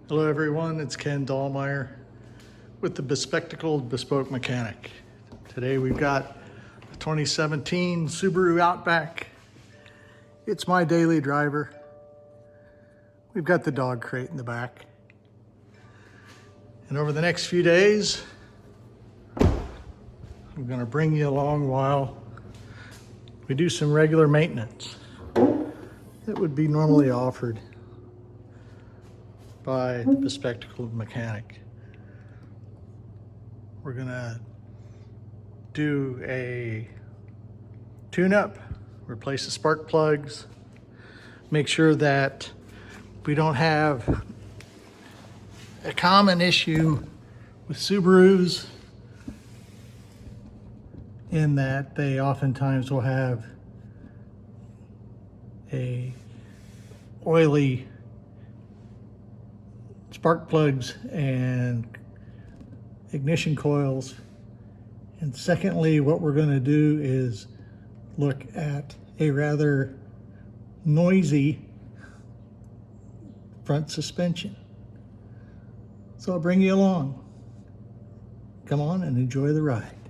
Hello everyone, it's Ken Dahlmeyer with the Bespectacled Bespoke Mechanic. Today we've got a 2017 Subaru Outback. It's my daily driver. We've got the dog crate in the back. And over the next few days, I'm gonna bring you along while we do some regular maintenance that would be normally offered by the Bespectacled Mechanic. We're gonna do a tune-up, replace the spark plugs, make sure that we don't have a common issue with Subarus in that they oftentimes will have a oily spark plugs and ignition coils. And secondly, what we're going to do is look at a rather noisy front suspension. So I'll bring you along. Come on and enjoy the ride.